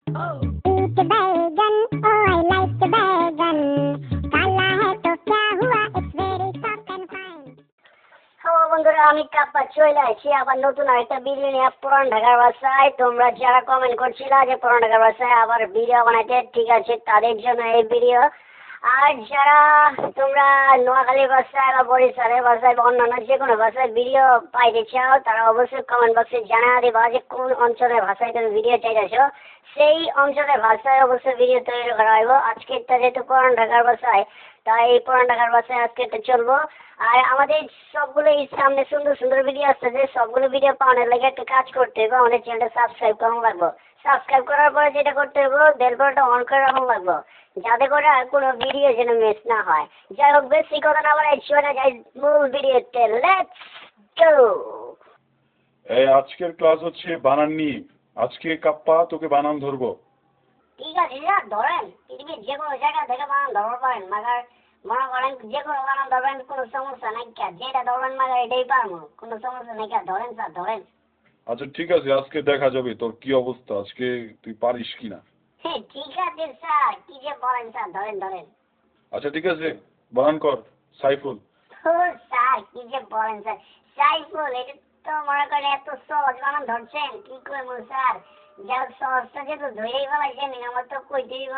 Eat बैगन, oh I like बैगन, काला है तो क्या हुआ, it's very soft and fine. Hello বন্ধুরা, আমি কাপ্পা চলে আসছি আবার নতুন একটা ভিডিও নিয়ে পুরান ঢাকার ভাষায়। তোমরা যারা কমেন্ট করছিলা যে পুরান ঢাকার ভাষায় আবার ভিডিও বানাইতে, ঠিক আছে, তাদের জন্য এই ভিডিও। আর যারা তোমরা নোয়াখালী ভাষায় বা বরিশালের ভাষায় বা অন্যান্য যে কোনো ভাষায় ভিডিও পাইতে চাও, তারা অবশ্যই কমেন্ট বক্সে জানা দিবা যে কোন অঞ্চলের ভাষায় তুমি ভিডিও চাইতেছো। সেই অঞ্চলের ভাষায় অবশ্যই ভিডিও তৈরি করা হইব। আজকেরটা যেহেতু পুরান ঢাকার ভাষায়, তাই এই পুরান ঢাকার ভাষায় আজকেরটা চলবো। আর আমাদের সবগুলো সামনে সুন্দর সুন্দর ভিডিও আসতেছে, সবগুলো ভিডিও পাওয়ানোর লাগে একটা কাজ করতে হবে, আমাদের চ্যানেলটা সাবস্ক্রাইব করানো লাগবে। সাবস্ক্রাইব করার পরে যেটা করতে হবে, বেল বাটনটা অন করে রাখা লাগবে, যাতে করে আর কোনো ভিডিও যেন মিস না হয়। যাই হোক, বেশি কথা না বলে চলে যাই মূল ভিডিওতে। Let's go. এই আজকের ক্লাস হচ্ছে বানান নিয়ে। আজকে কাপ্পা তোকে বানান ধরবো। ঠিক আছে স্যার, ধরেন পৃথিবীর যে কোনো জায়গা থেকে বানান ধরতে পারেন, মাগার মনে করেন যে কোনো বানান ধরবেন, কোনো সমস্যা নাই, যেটা ধরবেন মাগার এটাই পারবো, কোনো সমস্যা নেই। ধরেন স্যার, ধরেন। আচ্ছা ঠিক আছে, আজকে দেখা যাবে তোর কি অবস্থা, আজকে তুই পারিস কিনা। হ্যাঁ ঠিক আছে স্যার, কি যে বলেন স্যার, ধরেন ধরেন। আচ্ছা ঠিক আছে, বানান কর। সাইফুল। স্যার কি যে বলেন স্যার, সাইফুল, এটা তো মনে করেন এত সহজ বানান ধরছেন, কি করবো স্যার, যা সহজটা যেহেতু ধরেই ফেলাইছেন, আমার তো কই দিব।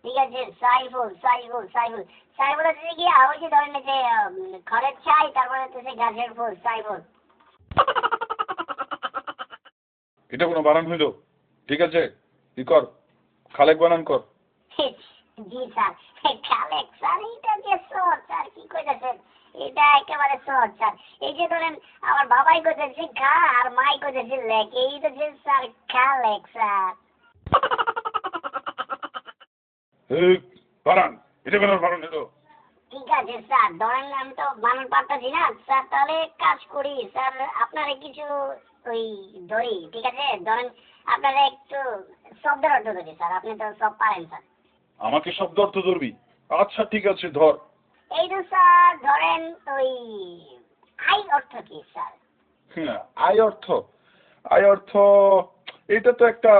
ঠিক আছে, সাইফুল সাইফুল সাইফুল সাইফুল হচ্ছে কি, ওই যে ধরেন যে খড়ের ছাই, তারপরে হচ্ছে গাছের ফুল, সাইফুল। এটা কোনো বানান হইলো? ঠিক আছে, কি কর, খালেক বানান কর। জি স্যার, খালেক স্যার, এটা যে সহজ স্যার, কি কইতেছেন, এটা একেবারে সহজ স্যার। এই যে ধরেন আমার বাবাই কইতেছে খা আর মাই কইতেছে লেক, এই তো যে স্যার খালেক স্যার। এই বানান, এটা কোনো বানান হইলো? ঠিক আছে স্যার, ধরেন আমি তো বানান পারতেছি না স্যার, তাহলে কাজ করি স্যার, আপনারা কিছু ওই ধরি, ঠিক আছে, ধরেন আপনারা একটু শব্দের অর্থ ধরি স্যার, আপনি তো সব পারেন স্যার। আমাকে শব্দ অর্থ ধরবি? আচ্ছা ঠিক আছে, ধর। এই তো স্যার, ধরেন ওই আই অর্থ কি স্যার? হ্যাঁ, আয় অর্থ। আয় অর্থ, এটা তো একটা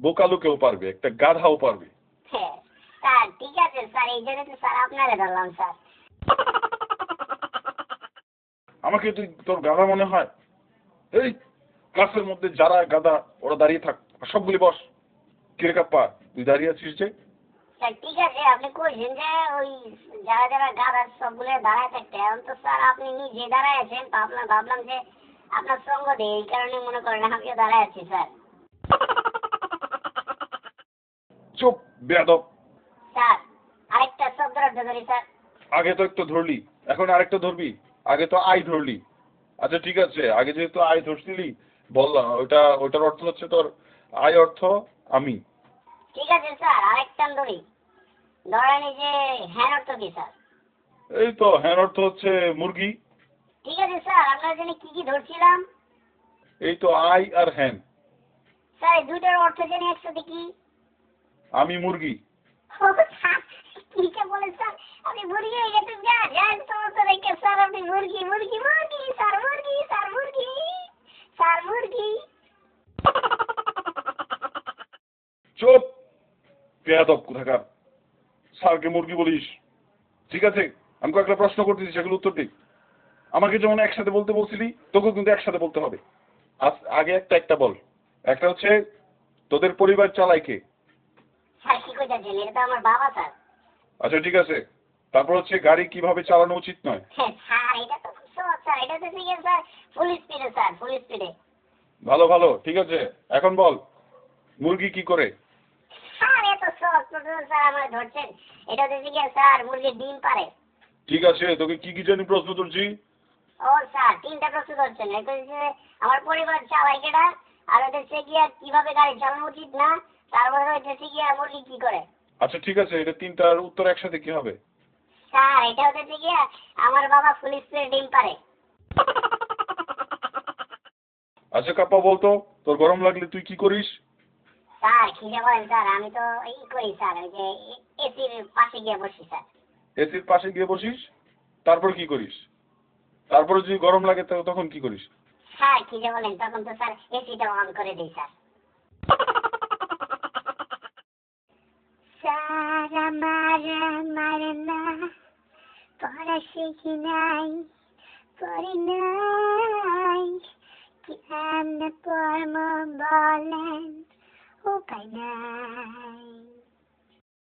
বোকা লোকেও পারবে, একটা গাধাও পারবে। হ্যাঁ স্যার, ঠিক আছে স্যার, এই জন্য তো স্যার আপনারে ধরলাম স্যার। আমাকে তুই তোর গাধা মনে হয়? এই ক্লাসের মধ্যে যারা গাধা ওরা দাঁড়িয়ে থাক, সবগুলি বস। কিরে কাপ্পা, তুই দাঁড়িয়ে আছিস যে? স্যার ঠিক আছে, আপনি কইছেন যে ওই যারা যারা গাদা সবগুলো দাঁড়ায় থাকতে, এখন তো স্যার আপনি নিজে দাঁড়ায় আছেন, ভাবলাম যে আপনার সঙ্গ দেই, এই কারণে মনে করেন আমিও দাঁড়ায় আছি স্যার। চুপ বেয়াদব। স্যার আরেকটা শব্দ অর্থ ধরি স্যার। আগে তো একটা ধরলি, এখন আরেকটা ধরবি। আগে তো আই ধরলি। আচ্ছা ঠিক আছে, আগে যেহেতু আই ধরছিলি, বললাম ওটার অর্থ হচ্ছে তোর আই অর্থ আমি। ঠিক আছে স্যার, আরেকটা ধরি, ধরেন এই যে হ্যান অর্থ কি স্যার? এই তো হ্যান অর্থ হচ্ছে মুরগি। ঠিক আছে স্যার, আপনার জন্য কি কি ধরছিলাম? এই তো আই আর হ্যান। স্যার এই দুইটার অর্থ জানি একসাথে কি? আমি মুরগি। কি যে বলেন স্যার, আমি মুরগি হয়ে গেছি, যান সমস্যা রেখে স্যার, আপনি মুরগি মুরগি মুরগি স্যার, মুরগি স্যার, মুরগি স্যার, মুরগি। চুপ বেয়াদব কোথাকার, স্যারকে মুরগি বলিস? ঠিক আছে, আমি কয়েকটা প্রশ্ন করতেছি, সেগুলো উত্তর দিই। আমাকে যেমন একসাথে বলতে বলছিলি, তোকেও কিন্তু একসাথে বলতে হবে। আগে একটা একটা বল। একটা হচ্ছে তোদের পরিবার চালায় কে? স্যার কি কইতাছেন, এটা তো আমার বাবা স্যার। আচ্ছা ঠিক আছে, তারপর হচ্ছে গাড়ি কিভাবে চালানো উচিত নয়? স্যার এটা তো খুব সহজ স্যার, এটা তো ঠিক আছে স্যার, ফুল স্পিডে স্যার, ফুল স্পিডে। ভালো ভালো, ঠিক আছে, এখন বল মুরগি কি করে? স্যার এত সহজ প্রশ্ন স্যার আমার ধরছেন, এটা তো ঠিক আছে স্যার, মুরগির ডিম পারে। ঠিক আছে, তোকে কি কি জানি প্রশ্ন তুলছি? ও স্যার তিনটা প্রশ্ন ধরছেন, এটা হচ্ছে আমার পরিবার চালায় কেডা, আর হচ্ছে গিয়া কিভাবে গাড়ি চালানো উচিত না, তারপরে হচ্ছে গিয়া মুরগি কি করে। আচ্ছা ঠিক আছে, এটা তিনটার উত্তর একসাথে কি হবে? স্যার এটা হচ্ছে গিয়া আমার বাবা ফুল স্পিডে ডিম পারে। আচ্ছা কাপ্পা, বলতো তোর গরম লাগলে তুই কি করিস? স্যার কি যে বলেন স্যার, আমি তো করি স্যার, ওই যে এসির পাশে গিয়ে বসি স্যার। এসির পাশে গিয়ে বসিস, তারপর কি করিস? তারপরে যদি গরম লাগে তখন কি করিস? স্যার কি যে বলেন, তখন তো স্যার এসিটা অন করে দিই স্যার। আমার না পড়া শিখি নাই পড়ি নাই কেমনে পড়ব বলেন উপায় নাই